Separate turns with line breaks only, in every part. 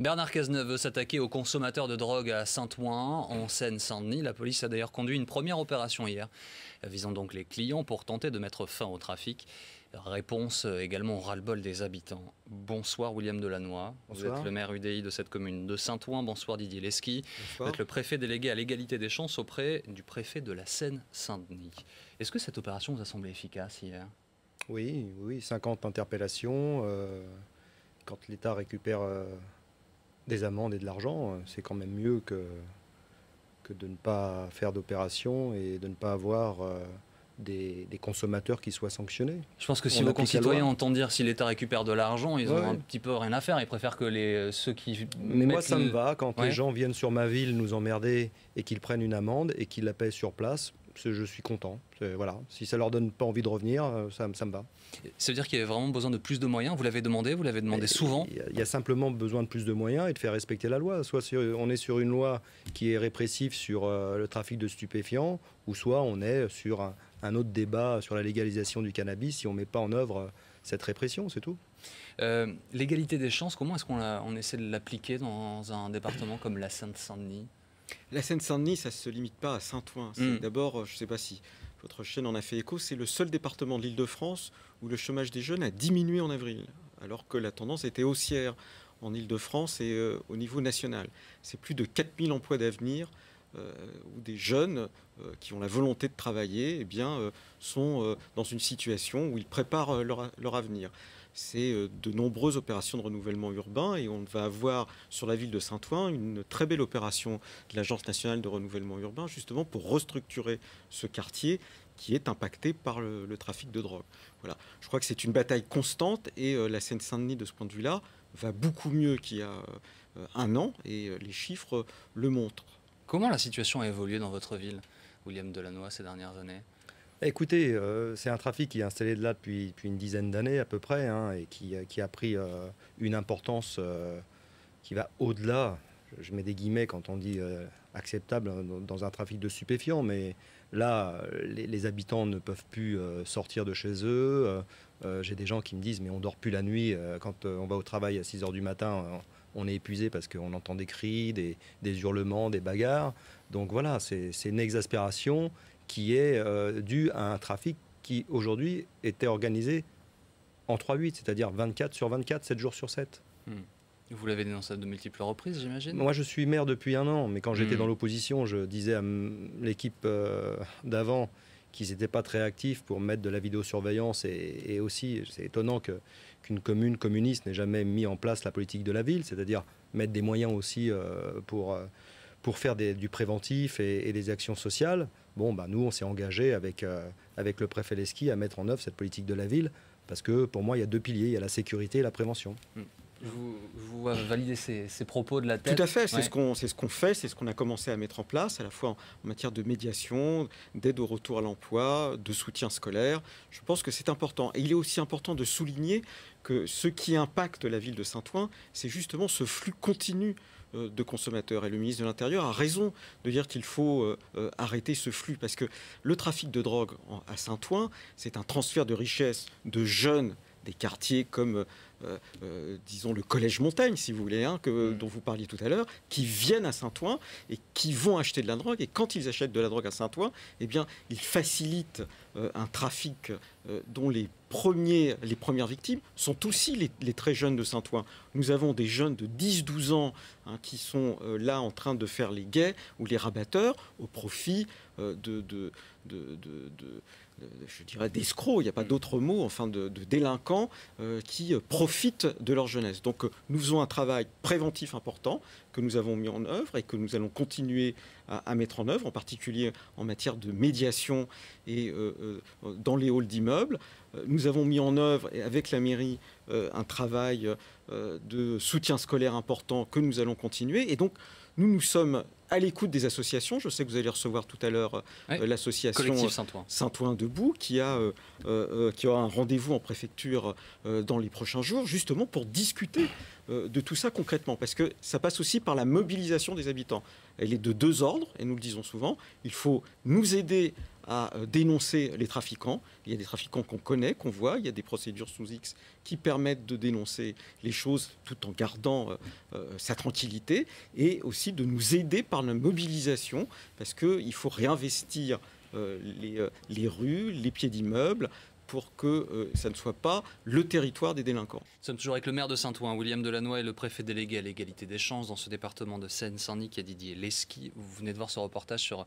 Bernard Cazeneuve veut s'attaquer aux consommateurs de drogue à Saint-Ouen, en Seine-Saint-Denis. La police a d'ailleurs conduit une première opération hier, visant donc les clients pour tenter de mettre fin au trafic. Réponse également au ras-le-bol des habitants. Bonsoir William Delannoy, vous êtes le maire UDI de cette commune de Saint-Ouen. Bonsoir Didier Lesky, vous êtes le préfet délégué à l'égalité des chances auprès du préfet de la Seine-Saint-Denis. Est-ce que cette opération vous a semblé efficace hier ?
Oui, 50 interpellations. Quand l'État récupère des amendes et de l'argent, c'est quand même mieux que de ne pas faire d'opération et de ne pas avoir des consommateurs qui soient sanctionnés.
Je pense que si vos concitoyens entendent dire si l'État récupère de l'argent, ils ont un petit peu rien à faire. Ils préfèrent que ceux qui...
Mais moi, ça me va. Quand les gens viennent sur ma ville nous emmerder et qu'ils prennent une amende et qu'ils la paient sur place, je suis content. Voilà. Si ça leur donne pas envie de revenir, ça me va.
Ça veut dire qu'il y a vraiment besoin de plus de moyens. Vous l'avez demandé souvent.
Il y a simplement besoin de plus de moyens et de faire respecter la loi. Soit on est sur une loi qui est répressive sur le trafic de stupéfiants, ou soit on est sur un autre débat sur la légalisation du cannabis si on ne met pas en œuvre cette répression, c'est tout.
L'égalité des chances, comment est-ce qu'on essaie de l'appliquer dans un département comme la Seine-Saint-Denis ?
La Seine-Saint-Denis, ça ne se limite pas à Saint-Ouen. D'abord, je ne sais pas si votre chaîne en a fait écho, c'est le seul département de l'Île-de-France où le chômage des jeunes a diminué en avril, alors que la tendance était haussière en Île-de-France et au niveau national. C'est plus de 4000 emplois d'avenir où des jeunes qui ont la volonté de travailler sont dans une situation où ils préparent leur avenir. C'est de nombreuses opérations de renouvellement urbain et on va avoir sur la ville de Saint-Ouen une très belle opération de l'Agence nationale de renouvellement urbain justement pour restructurer ce quartier qui est impacté par le trafic de drogue. Voilà. Je crois que c'est une bataille constante et la Seine-Saint-Denis de ce point de vue-là va beaucoup mieux qu'il y a un an et les chiffres le montrent.
Comment la situation a évolué dans votre ville, William Delannoy, ces dernières années ?
Écoutez, c'est un trafic qui est installé de là depuis une dizaine d'années à peu près, et qui a pris une importance qui va au-delà, je mets des guillemets quand on dit acceptable dans un trafic de stupéfiants, mais là, les habitants ne peuvent plus sortir de chez eux. J'ai des gens qui me disent, mais on dort plus la nuit, quand on va au travail à 6 h du matin, on est épuisé parce qu'on entend des cris, des hurlements, des bagarres. Donc voilà, c'est une exaspération qui est due à un trafic qui, aujourd'hui, était organisé en 3-8, c'est-à-dire 24 sur 24, 7 jours sur 7.
Vous l'avez dénoncé à de multiples reprises, j'imagine ?
Moi, je suis maire depuis un an, mais quand j'étais dans l'opposition, je disais à l'équipe d'avant qu'ils n'étaient pas très actifs pour mettre de la vidéosurveillance et aussi, c'est étonnant qu'une commune communiste n'ait jamais mis en place la politique de la ville, c'est-à-dire mettre des moyens aussi pour faire du préventif et des actions sociales. Bon, nous, on s'est engagé avec le préfet Lesky à mettre en œuvre cette politique de la ville, parce que pour moi, il y a deux piliers, il y a la sécurité et la prévention.
Vous validez ces propos de la tête ?
Tout à fait, c'est ce qu'on fait, c'est ce qu'on a commencé à mettre en place, à la fois en matière de médiation, d'aide au retour à l'emploi, de soutien scolaire. Je pense que c'est important. Et il est aussi important de souligner que ce qui impacte la ville de Saint-Ouen, c'est justement ce flux continu de consommateurs. Et le ministre de l'Intérieur a raison de dire qu'il faut arrêter ce flux, parce que le trafic de drogue à Saint-Ouen, c'est un transfert de richesse de jeunes des quartiers comme, disons, le Collège Montaigne, si vous voulez, dont vous parliez tout à l'heure, qui viennent à Saint-Ouen et qui vont acheter de la drogue. Et quand ils achètent de la drogue à Saint-Ouen, eh bien, ils facilitent un trafic dont les premières victimes sont aussi les très jeunes de Saint-Ouen. Nous avons des jeunes de 10-12 ans qui sont là en train de faire les guets ou les rabatteurs au profit je dirais d'escrocs, il n'y a pas d'autre mot, enfin de délinquants qui profitent de leur jeunesse. Donc nous faisons un travail préventif important que nous avons mis en œuvre et que nous allons continuer à mettre en œuvre, en particulier en matière de médiation et dans les halls d'immeubles. Nous avons mis en œuvre, avec la mairie, un travail de soutien scolaire important que nous allons continuer. Et donc, nous sommes à l'écoute des associations. Je sais que vous allez recevoir tout à l'heure l'association Saint-Ouen Debout qui aura un rendez-vous en préfecture dans les prochains jours, justement pour discuter de tout ça concrètement. Parce que ça passe aussi par la mobilisation des habitants. Elle est de deux ordres, et nous le disons souvent. Il faut nous aider à dénoncer les trafiquants. Il y a des trafiquants qu'on connaît, qu'on voit. Il y a des procédures sous X qui permettent de dénoncer les choses tout en gardant sa tranquillité, et aussi de nous aider par la mobilisation, parce qu'il faut réinvestir les rues, les pieds d'immeubles, pour que ça ne soit pas le territoire des délinquants.
Nous sommes toujours avec le maire de Saint-Ouen, William Delannoy, et le préfet délégué à l'égalité des chances dans ce département de Seine-Saint-Denis, qui est Didier Lesky. Vous venez de voir ce reportage sur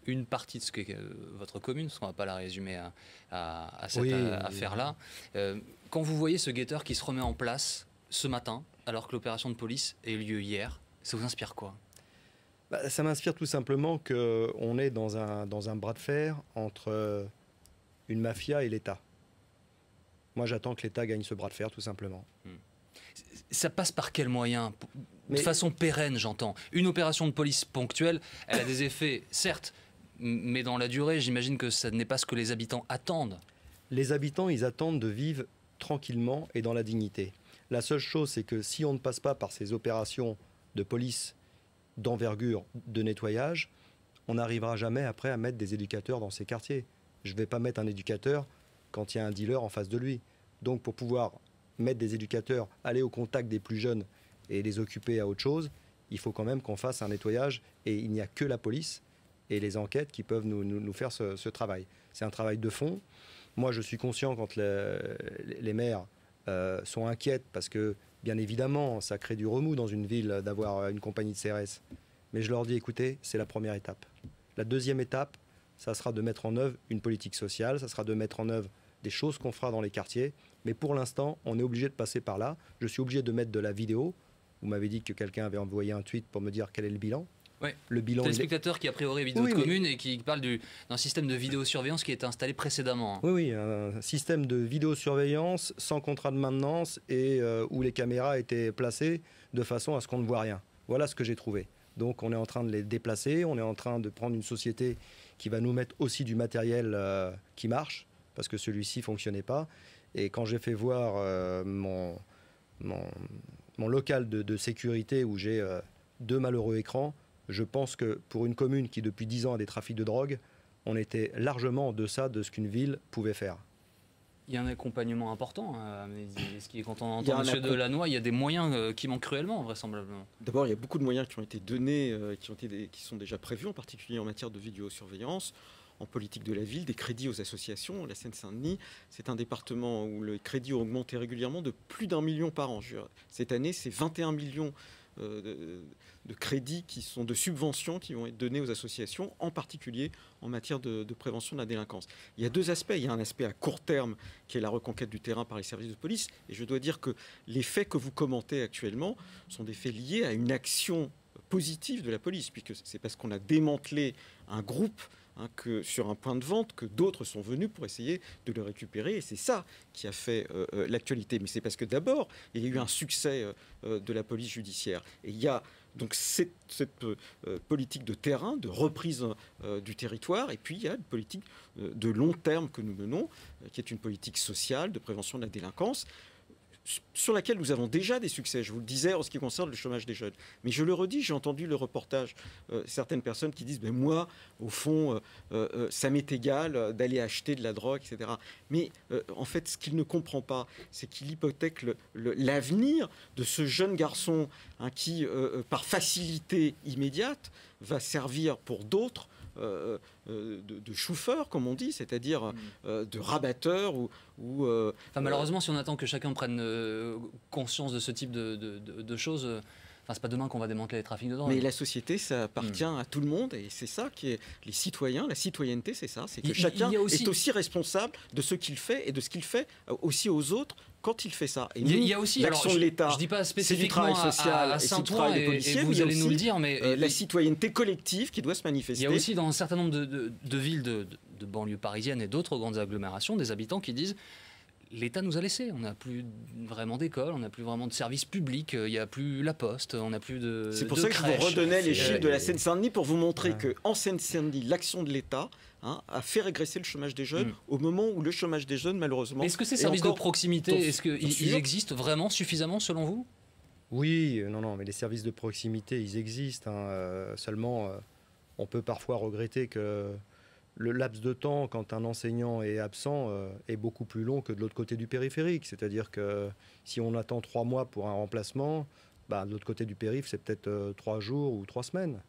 une partie de ce qu'est votre commune, parce qu'on ne va pas la résumer à cette affaire-là. Quand vous voyez ce guetteur qui se remet en place ce matin, alors que l'opération de police a eu lieu hier, ça vous inspire quoi ?
Ça m'inspire tout simplement qu'on est dans un bras de fer entre une mafia et l'État. Moi, j'attends que l'État gagne ce bras de fer, tout simplement.
Ça passe par quels moyens ? De façon pérenne, j'entends. Une opération de police ponctuelle, elle a des effets, certes, mais dans la durée, j'imagine que ça n'est pas ce que les habitants attendent.
Les habitants, ils attendent de vivre tranquillement et dans la dignité. La seule chose, c'est que si on ne passe pas par ces opérations de police d'envergure, de nettoyage, on n'arrivera jamais après à mettre des éducateurs dans ces quartiers. Je ne vais pas mettre un éducateur quand il y a un dealer en face de lui. Donc pour pouvoir mettre des éducateurs, aller au contact des plus jeunes et les occuper à autre chose, il faut quand même qu'on fasse un nettoyage, et il n'y a que la police et les enquêtes qui peuvent nous faire ce travail. C'est un travail de fond. Moi, je suis conscient quand les maires sont inquiètes, parce que, bien évidemment, ça crée du remous dans une ville d'avoir une compagnie de CRS. Mais je leur dis, écoutez, c'est la première étape. La deuxième étape, ça sera de mettre en œuvre une politique sociale, ça sera de mettre en œuvre des choses qu'on fera dans les quartiers. Mais pour l'instant, on est obligé de passer par là. Je suis obligé de mettre de la vidéo. Vous m'avez dit que quelqu'un avait envoyé un tweet pour me dire quel est le bilan.
Ouais.
Le bilan.
Téléspectateur qui a priori habite votre commune et qui parle d'un système de vidéosurveillance qui a été installé précédemment.
Oui, un système de vidéosurveillance sans contrat de maintenance, et où les caméras étaient placées de façon à ce qu'on ne voit rien. Voilà ce que j'ai trouvé. Donc on est en train de les déplacer, on est en train de prendre une société qui va nous mettre aussi du matériel qui marche, parce que celui-ci ne fonctionnait pas. Et quand j'ai fait voir mon local de sécurité, où j'ai 2 malheureux écrans, je pense que pour une commune qui depuis 10 ans a des trafics de drogue, on était largement en deçà de ce qu'une ville pouvait faire.
Il y a un accompagnement important, quand on entend M. Delannoy, il y a des moyens qui manquent cruellement, vraisemblablement.
D'abord, il y a beaucoup de moyens qui ont été donnés, qui sont déjà prévus, en particulier en matière de vidéosurveillance, en politique de la ville, des crédits aux associations. La Seine-Saint-Denis, c'est un département où le crédit a augmenté régulièrement de plus d'1 million par an. Cette année, c'est 21 millions de crédits qui sont de subventions qui vont être donnés aux associations, en particulier en matière de prévention de la délinquance. Il y a 2 aspects. Il y a un aspect à court terme qui est la reconquête du terrain par les services de police. Et je dois dire que les faits que vous commentez actuellement sont des faits liés à une action positive de la police, puisque c'est parce qu'on a démantelé un groupe que sur un point de vente que d'autres sont venus pour essayer de le récupérer, et c'est ça qui a fait l'actualité. Mais c'est parce que d'abord il y a eu un succès de la police judiciaire, et il y a donc cette politique de terrain, de reprise du territoire, et puis il y a une politique de long terme que nous menons, qui est une politique sociale de prévention de la délinquance, sur laquelle nous avons déjà des succès. Je vous le disais en ce qui concerne le chômage des jeunes. Mais je le redis, j'ai entendu le reportage, certaines personnes qui disent « moi, au fond, ça m'est égal d'aller acheter de la drogue, etc. » Mais en fait, ce qu'il ne comprend pas, c'est qu'il hypothèque l'avenir de ce jeune garçon qui, par facilité immédiate, va servir pour d'autres de chauffeurs, comme on dit, c'est-à-dire de rabatteurs ou
malheureusement, si on attend que chacun prenne conscience de ce type de choses, c'est pas demain qu'on va démanteler les trafics de drogue.
Mais la société, ça appartient à tout le monde, et c'est ça qui est les citoyens. La citoyenneté, c'est ça, c'est que chacun est aussi responsable de ce qu'il fait et de ce qu'il fait aussi aux autres quand il fait ça. Et
il y a aussi
l'action de l'État.
Je dis pas spécifiquement
c'est du travail social
à Saint-Ouen, et vous allez nous le dire, mais
la citoyenneté collective qui doit se manifester.
Il y a aussi dans un certain nombre de villes de banlieues parisiennes et d'autres grandes agglomérations des habitants qui disent: l'État nous a laissés, on n'a plus vraiment d'école, on n'a plus vraiment de services publics, il n'y a plus la poste, on n'a plus de
C'est pour ça que je vous redonnais les chiffres de la Seine-Saint-Denis pour vous montrer qu'en Seine-Saint-Denis, l'action de l'État a fait régresser le chômage des jeunes au moment où le chômage des jeunes, malheureusement...
Est-ce que ces services de proximité, est-ce qu'ils existent vraiment suffisamment selon vous ?
Oui, non, mais les services de proximité, ils existent. Seulement, on peut parfois regretter que le laps de temps quand un enseignant est absent est beaucoup plus long que de l'autre côté du périphérique. C'est-à-dire que si on attend 3 mois pour un remplacement, de l'autre côté du périph', c'est peut-être 3 jours ou 3 semaines,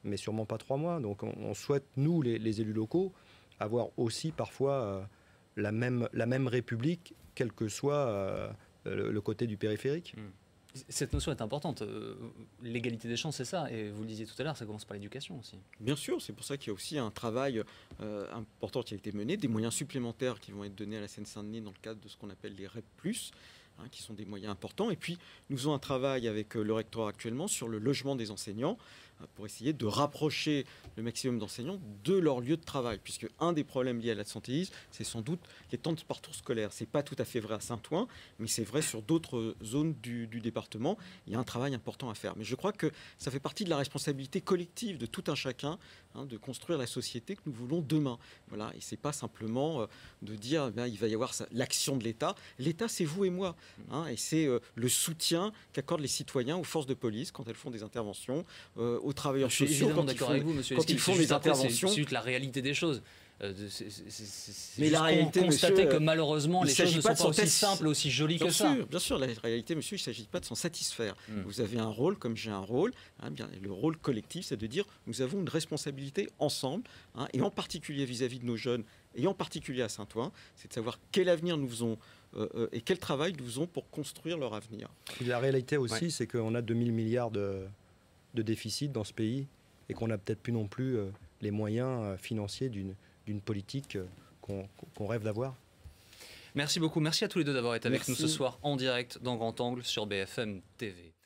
mais sûrement pas 3 mois. Donc on souhaite, nous, les élus locaux, avoir aussi parfois la même république, quel que soit le côté du périphérique.
Cette notion est importante. L'égalité des chances, c'est ça. Et vous le disiez tout à l'heure, ça commence par l'éducation aussi.
Bien sûr, c'est pour ça qu'il y a aussi un travail important qui a été mené, des moyens supplémentaires qui vont être donnés à la Seine-Saint-Denis dans le cadre de ce qu'on appelle les REP+, qui sont des moyens importants. Et puis, nous faisons un travail avec le rectorat actuellement sur le logement des enseignants pour essayer de rapprocher le maximum d'enseignants de leur lieu de travail. Puisque un des problèmes liés à l'absentéisme, c'est sans doute les temps de parcours scolaire. Ce n'est pas tout à fait vrai à Saint-Ouen, mais c'est vrai sur d'autres zones du département. Il y a un travail important à faire. Mais je crois que ça fait partie de la responsabilité collective de tout un chacun de construire la société que nous voulons demain. Voilà. Et ce n'est pas simplement de dire il va y avoir l'action de l'État. L'État, c'est vous et moi. Et c'est le soutien qu'accordent les citoyens aux forces de police quand elles font des interventions, aux travailleurs sociaux.
Je suis évidemment d'accord avec vous, monsieur
Quand ils font des interventions.
C'est juste la réalité des choses.
Mais la réalité,
constater que malheureusement les choses ne sont pas aussi simples, aussi jolies que ça.
Bien sûr, la réalité, monsieur, il ne s'agit pas de s'en satisfaire. Vous avez un rôle comme j'ai un rôle. Le rôle collectif, c'est de dire nous avons une responsabilité ensemble, et en particulier vis-à-vis de nos jeunes, et en particulier à Saint-Ouen, c'est de savoir quel avenir nous faisons et quel travail nous faisons pour construire leur avenir.
Et la réalité aussi, c'est qu'on a 2000 milliards de déficit dans ce pays et qu'on n'a peut-être plus non plus les moyens financiers d'une politique qu'on rêve d'avoir.
Merci beaucoup. Merci à tous les deux d'avoir été avec nous ce soir en direct dans Grand Angle sur BFM TV.